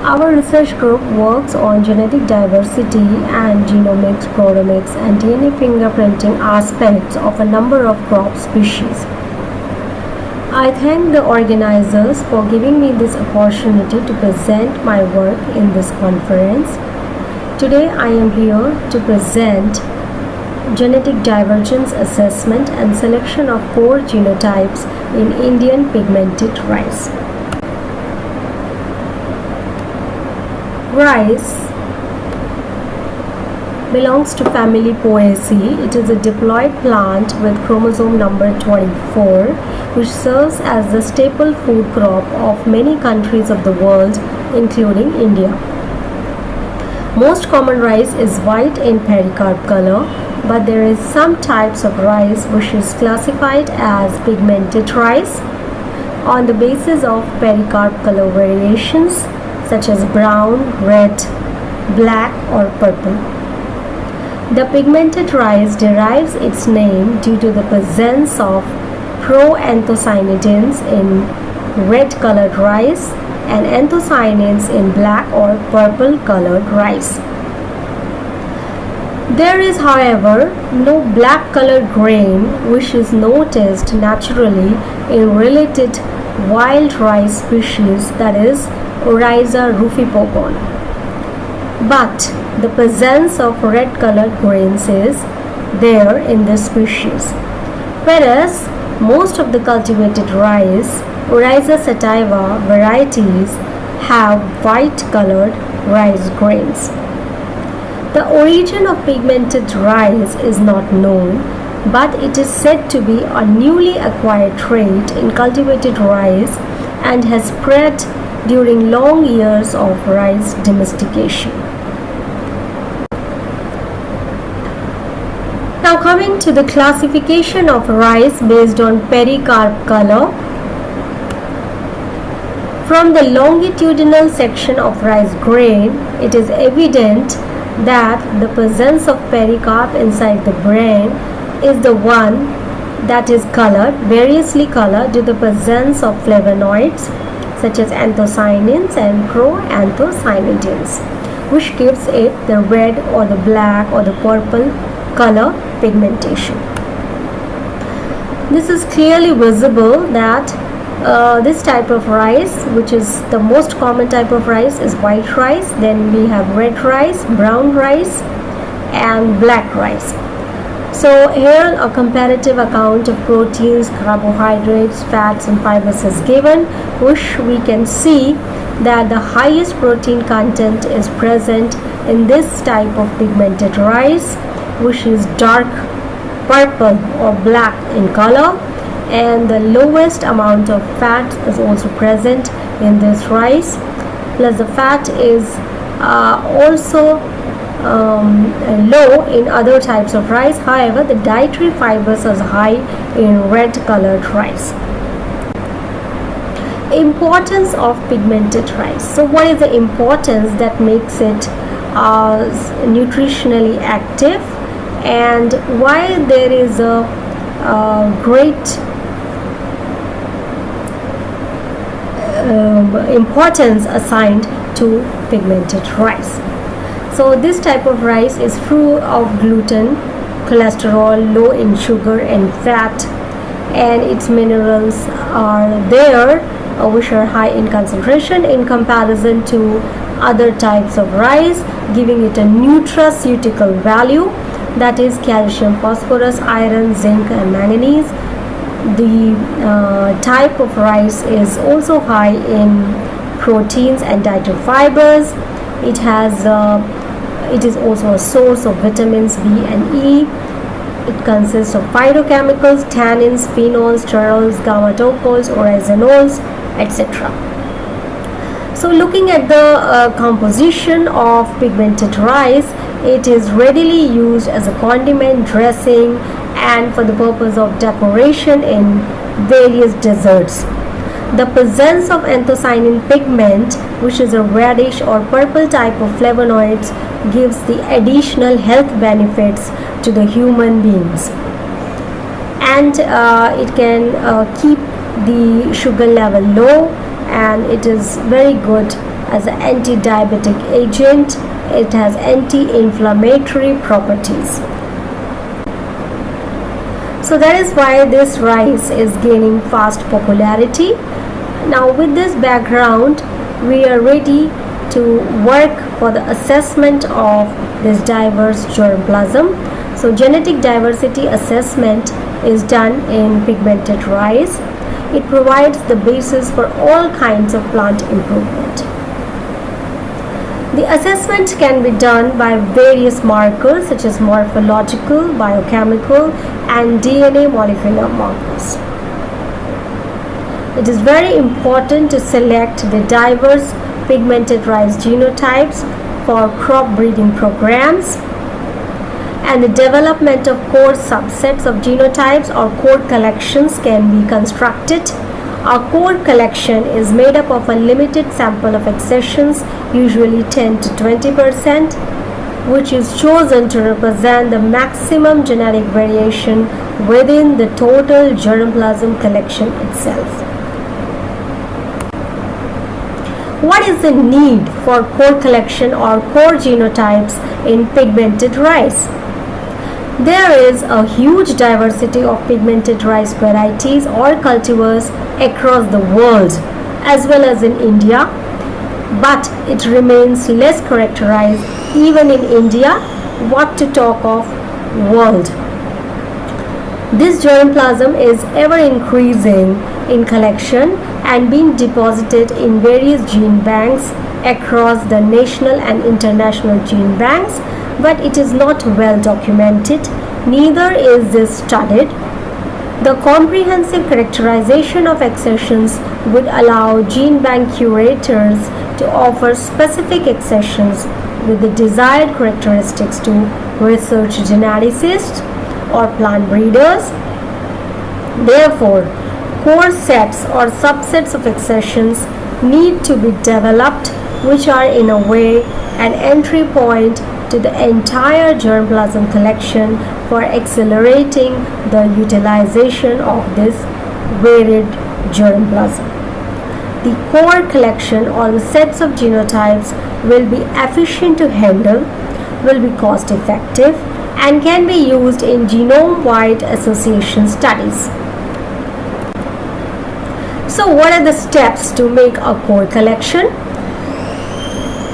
Our research group works on genetic diversity and genomics, proteomics, and DNA fingerprinting aspects of a number of crop species. I thank the organizers for giving me this opportunity to present my work in this conference. Today I am here to present genetic divergence assessment and selection of core genotypes in Indian pigmented rice. Rice belongs to family Poaceae. It is a diploid plant with chromosome number 24, which serves as the staple food crop of many countries of the world, including India. Most common rice is white in pericarp color, but there is some types of rice which is classified as pigmented rice on the basis of pericarp color variations such as brown, red, black or purple. The pigmented rice derives its name due to the presence of proanthocyanidins in red-colored rice and anthocyanins in black or purple-colored rice. There is, however, no black-colored grain which is noticed naturally in related wild rice species, that is, Oryza rufipogon. But the presence of red-colored grains is there in this species, whereas most of the cultivated rice, Oryza sativa varieties, have white-colored rice grains. The origin of pigmented rice is not known, but it is said to be a newly acquired trait in cultivated rice and has spread during long years of rice domestication. Now coming to the classification of rice based on pericarp color. From the longitudinal section of rice grain, it is evident that the presence of pericarp inside the grain is the one that is colored, variously colored, due to the presence of flavonoids such as anthocyanins and proanthocyanidins, which gives it the red or the black or the purple color pigmentation. This is clearly visible that this type of rice, which is the most common type of rice, is white rice. Then we have red rice, brown rice and black rice. So here a comparative account of proteins, carbohydrates, fats and fibers is given, which we can see that the highest protein content is present in this type of pigmented rice, which is dark purple or black in color, and the lowest amount of fat is also present in this rice, plus the fat is also low in other types of rice. However, the dietary fibers are high in red colored rice. Importance of pigmented rice. So what is the importance that makes it nutritionally active, and why there is a great importance assigned to pigmented rice? So this type of rice is free of gluten, cholesterol, low in sugar and fat, and its minerals are there which are high in concentration in comparison to other types of rice, giving it a nutraceutical value, that is calcium, phosphorus, iron, zinc and manganese. The type of rice is also high in proteins and dietary fibers. It is also a source of vitamins B and E. It consists of phytochemicals, tannins, phenols, sterols, gamma-tocols, oryzanols, etc. So looking at the composition of pigmented rice, it is readily used as a condiment, dressing and for the purpose of decoration in various desserts. The presence of anthocyanin pigment, which is a reddish or purple type of flavonoids, gives the additional health benefits to the human beings, and it can keep the sugar level low, and it is very good as an anti-diabetic agent. It has anti-inflammatory properties. So that is why this rice is gaining fast popularity. Now with this background, we are ready to work for the assessment of this diverse germplasm. So genetic diversity assessment is done in pigmented rice. It provides the basis for all kinds of plant improvement. The assessment can be done by various markers such as morphological, biochemical, and DNA molecular markers. It is very important to select the diverse pigmented rice genotypes for crop breeding programs, and the development of core subsets of genotypes or core collections can be constructed. A core collection is made up of a limited sample of accessions, usually 10 to 20%, which is chosen to represent the maximum genetic variation within the total germplasm collection itself. What is the need for core collection or core genotypes in pigmented rice? There is a huge diversity of pigmented rice varieties or cultivars across the world as well as in India, but it remains less characterized even in India, what to talk of world. This germplasm is ever increasing in collection and being deposited in various gene banks across the national and international gene banks, but it is not well documented, neither is this studied. The comprehensive characterization of accessions would allow gene bank curators to offer specific accessions with the desired characteristics to research geneticists or plant breeders. Therefore, core sets or subsets of accessions need to be developed, which are in a way an entry point to the entire germplasm collection for accelerating the utilization of this varied germplasm. The core collection or the sets of genotypes will be efficient to handle, will be cost effective, and can be used in genome-wide association studies. So what are the steps to make a core collection?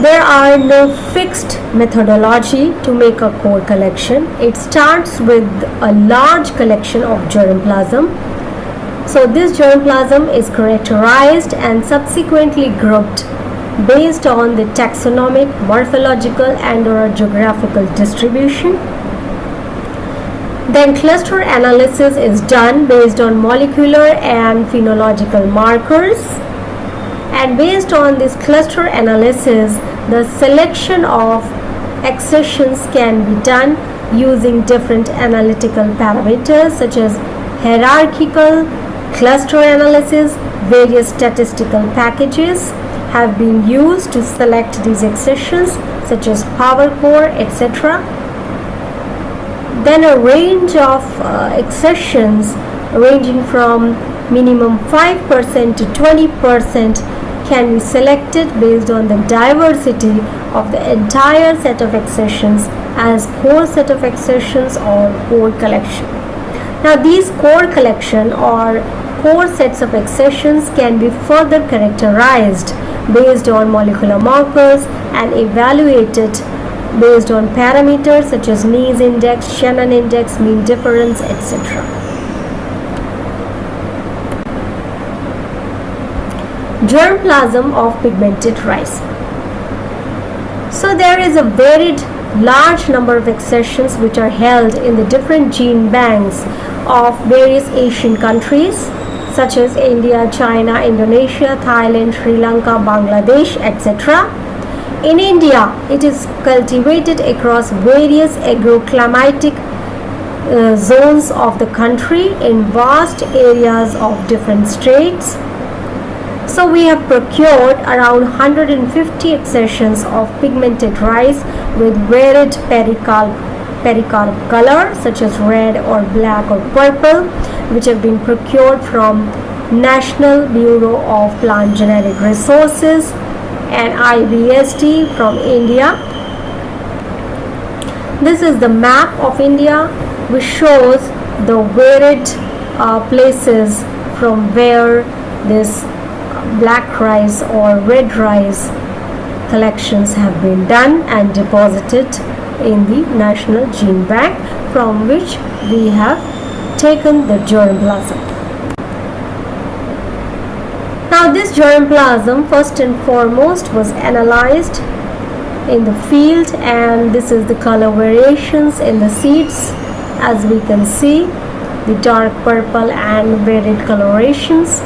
There are no fixed methodology to make a core collection. It starts with a large collection of germplasm. So this germplasm is characterized and subsequently grouped based on the taxonomic, morphological, and/or geographical distribution. Then cluster analysis is done based on molecular and phenological markers. And based on this cluster analysis, the selection of accessions can be done using different analytical parameters such as hierarchical, cluster analysis. Various statistical packages have been used to select these accessions such as power core, etc. Then a range of accessions ranging from minimum 5% to 20% can be selected based on the diversity of the entire set of accessions as core set of accessions or core collection. Now these core collection or core sets of accessions can be further characterized based on molecular markers and evaluated based on parameters such as Mies index, Shannon index, mean difference, etc. Germplasm of pigmented rice. So there is a varied large number of accessions which are held in the different gene banks of various Asian countries such as India, China, Indonesia, Thailand, Sri Lanka, Bangladesh, etc. In India, it is cultivated across various agroclimatic zones of the country in vast areas of different states. So we have procured around 150 accessions of pigmented rice with varied pericarp color such as red or black or purple, which have been procured from National Bureau of Plant Genetic Resources and IBST from India. This is the map of India, which shows the varied places from where this black rice or red rice collections have been done and deposited in the National Gene Bank, from which we have taken the germplasm. Now this germplasm first and foremost was analyzed in the field, and this is the color variations in the seeds. As we can see, the dark purple and varied colorations.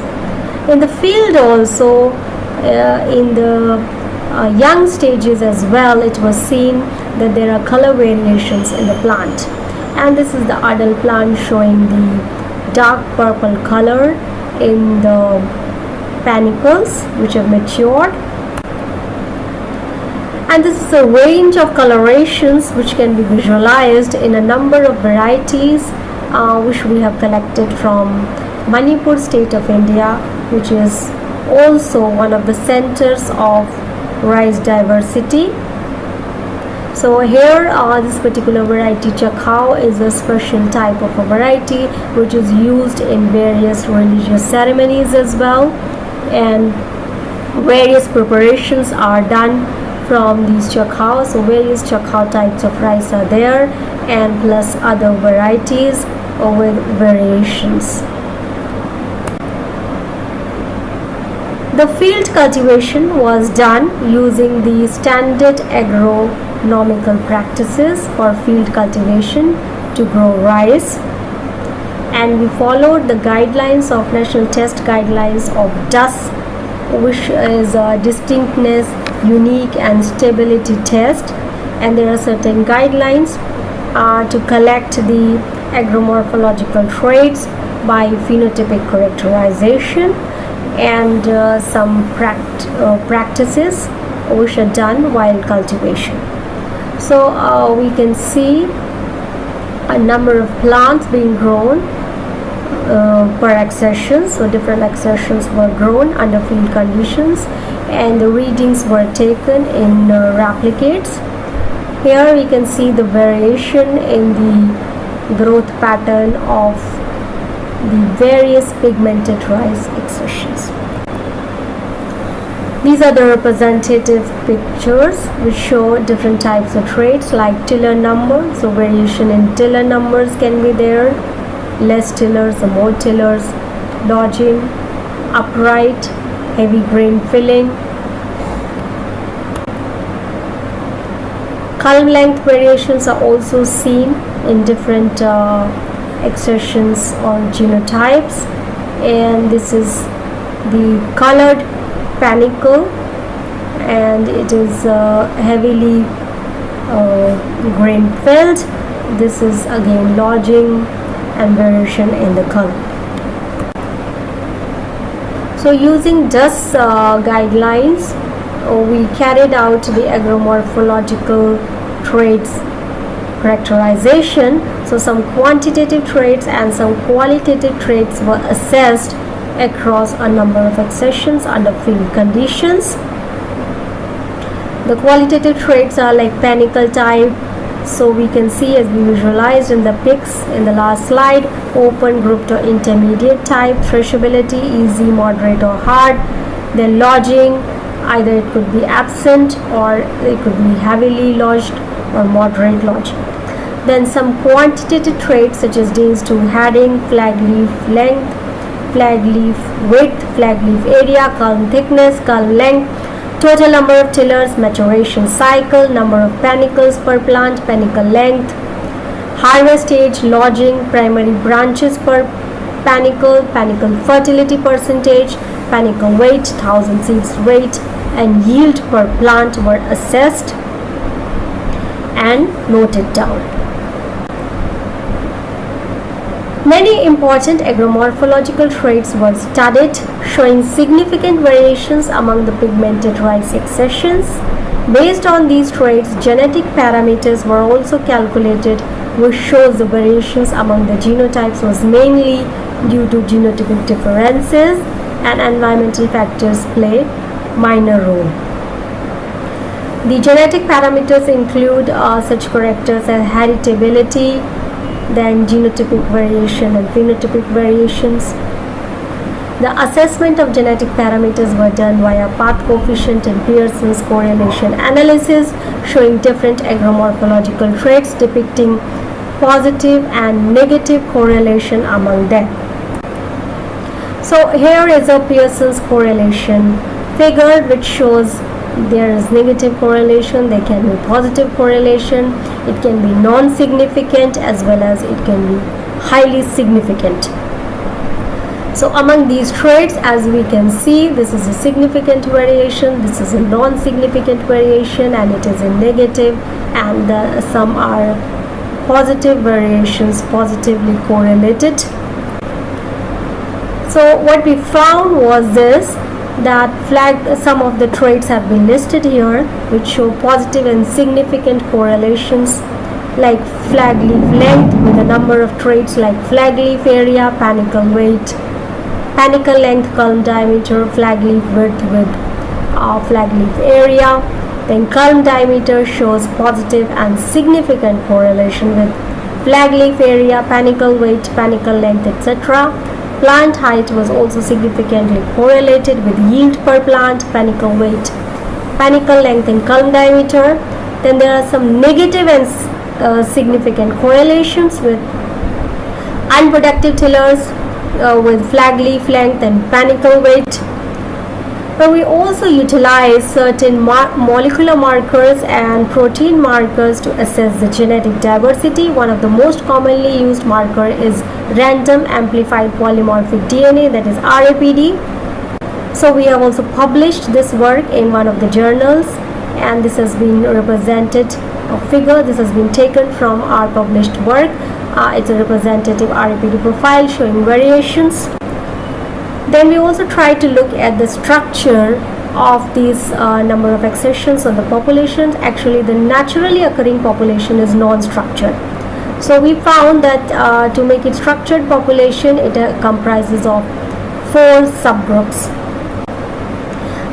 In the field also, in the young stages as well, it was seen that there are color variations in the plant. And this is the adult plant showing the dark purple color in the panicles which have matured. And this is a range of colorations which can be visualized in a number of varieties which we have collected from Manipur state of India, which is also one of the centers of rice diversity. So here this particular variety Chakhao is a special type of a variety which is used in various religious ceremonies as well, and various preparations are done from these Chakhao. So various Chakhao types of rice are there, and plus other varieties with variations. The field cultivation was done using the standard agronomical practices for field cultivation to grow rice, and we followed the guidelines of National Test Guidelines of DUS, which is a distinctness, unique and stability test, and there are certain guidelines to collect the agromorphological traits by phenotypic characterization, and some practices which are done while cultivation. So we can see a number of plants being grown per accession. So different accessions were grown under field conditions, and the readings were taken in replicates. Here we can see the variation in the growth pattern of the various pigmented rice accessions. These are the representative pictures which show different types of traits like tiller number. So variation in tiller numbers can be there, less tillers or more tillers, lodging, upright, heavy grain filling. Culm length variations are also seen in different accessions or genotypes, and this is the colored panicle, and it is heavily grain filled. This is again lodging and variation in the color. So using DUS guidelines, we carried out the agromorphological traits characterization. So some quantitative traits and some qualitative traits were assessed across a number of accessions under field conditions. The qualitative traits are like panicle type. So we can see, as we visualized in the pics in the last slide, open, grouped or intermediate type, threshability, easy, moderate or hard. Then lodging, either it could be absent or it could be heavily lodged or moderate lodging. Then some quantitative traits such as days to heading, flag leaf length, flag leaf width, flag leaf area, culm thickness, culm length, total number of tillers, maturation cycle, number of panicles per plant, panicle length, harvest age, lodging, primary branches per panicle, panicle fertility percentage, panicle weight, 1000 seeds weight, and yield per plant were assessed and noted down. Many important agromorphological traits were studied, showing significant variations among the pigmented rice accessions. Based on these traits, genetic parameters were also calculated, which shows the variations among the genotypes was mainly due to genotypic differences, and environmental factors play minor role. The genetic parameters include such characters as heritability, then genotypic variation and phenotypic variations. The assessment of genetic parameters were done via path coefficient and Pearson's correlation analysis, showing different agromorphological traits depicting positive and negative correlation among them. So here is a Pearson's correlation figure which shows there is negative correlation, there can be positive correlation, it can be non-significant as well as it can be highly significant. So among these traits, as we can see, this is a significant variation, this is a non-significant variation, and it is in negative, and some are positive variations, positively correlated. So what we found was this, that some of the traits have been listed here which show positive and significant correlations, like flag leaf length with a number of traits like flag leaf area, panicle weight, panicle length, culm diameter, flag leaf width with flag leaf area. Then culm diameter shows positive and significant correlation with flag leaf area, panicle weight, panicle length, etc. Plant height was also significantly correlated with yield per plant, panicle weight, panicle length and culm diameter. Then there are some negative and significant correlations with unproductive tillers with flag leaf length and panicle weight. But we also utilize certain molecular markers and protein markers to assess the genetic diversity. One of the most commonly used marker is random amplified polymorphic DNA, that is RAPD. So we have also published this work in one of the journals, and this has been represented a figure. This has been taken from our published work. It's a representative RAPD profile showing variations. Then we also try to look at the structure of these number of accessions on the populations. Actually, the naturally occurring population is non-structured. So we found that to make it structured population, it comprises of 4 subgroups.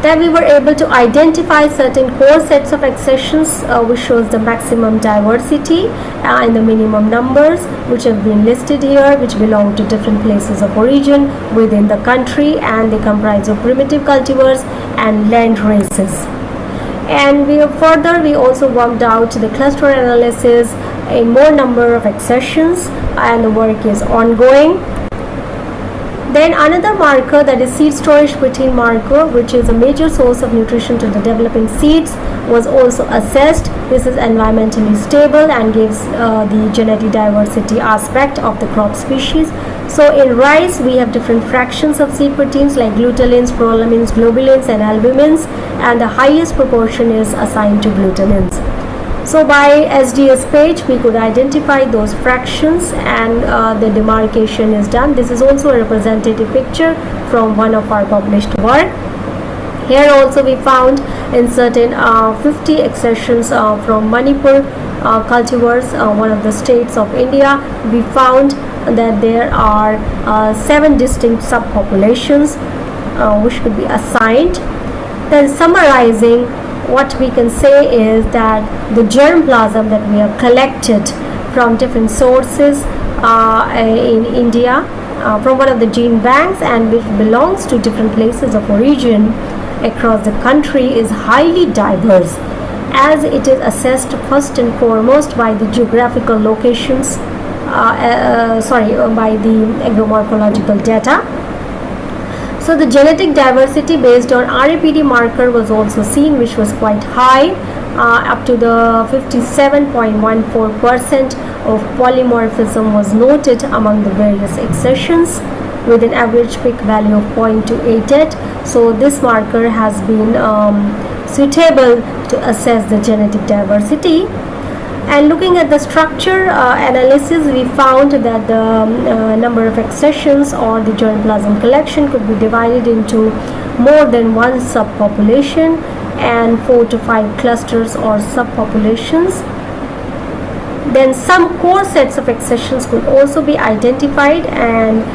Then we were able to identify certain core sets of accessions which shows the maximum diversity and the minimum numbers, which have been listed here, which belong to different places of origin within the country, and they comprise of primitive cultivars and land races. And we also worked out the cluster analysis in more number of accessions, and the work is ongoing. Then another marker, that is seed storage protein marker, which is a major source of nutrition to the developing seeds, was also assessed. This is environmentally stable and gives the genetic diversity aspect of the crop species. So in rice we have different fractions of seed proteins like glutalins, prolamins, globulins and albumins, and the highest proportion is assigned to glutalins. So by SDS page we could identify those fractions, and the demarcation is done. This is also a representative picture from one of our published work. Here also we found in certain 50 accessions from Manipur cultivars, one of the states of India. We found that there are 7 distinct subpopulations which could be assigned. Then summarizing, what we can say is that the germplasm that we have collected from different sources in India, from one of the gene banks, and which belongs to different places of origin across the country, is highly diverse, as it is assessed first and foremost by the geographical locations, by the agromorphological data. So the genetic diversity based on RAPD marker was also seen, which was quite high, up to the 57.14% of polymorphism was noted among the various accessions, with an average peak value of 0.288. So this marker has been suitable to assess the genetic diversity. And looking at the structure analysis, we found that the number of accessions or the germplasm collection could be divided into more than one subpopulation and 4 to 5 clusters or subpopulations. Then some core sets of accessions could also be identified, and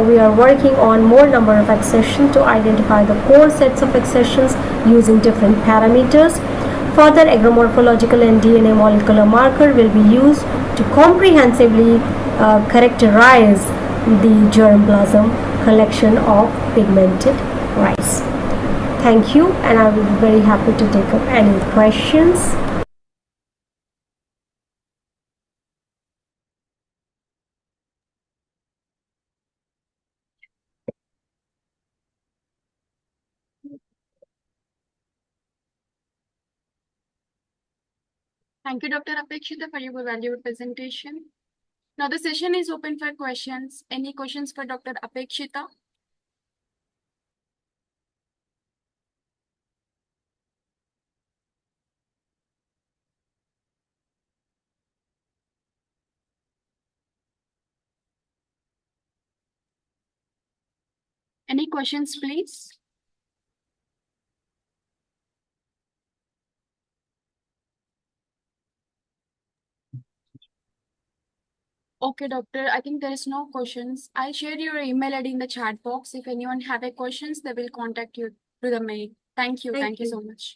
we are working on more number of accessions to identify the core sets of accessions using different parameters. Further agromorphological and DNA molecular marker will be used to comprehensively characterize the germplasm collection of pigmented rice. Thank you, and I will be very happy to take up any questions. Thank you, Dr. Apekshita, for your valuable presentation. Now the session is open for questions. Any questions for Dr. Apekshita? Any questions, please? Okay, doctor. I think there is no questions. I'll share your email ID in the chat box. If anyone have a questions, they will contact you through the mail. Thank you. Thank you so much.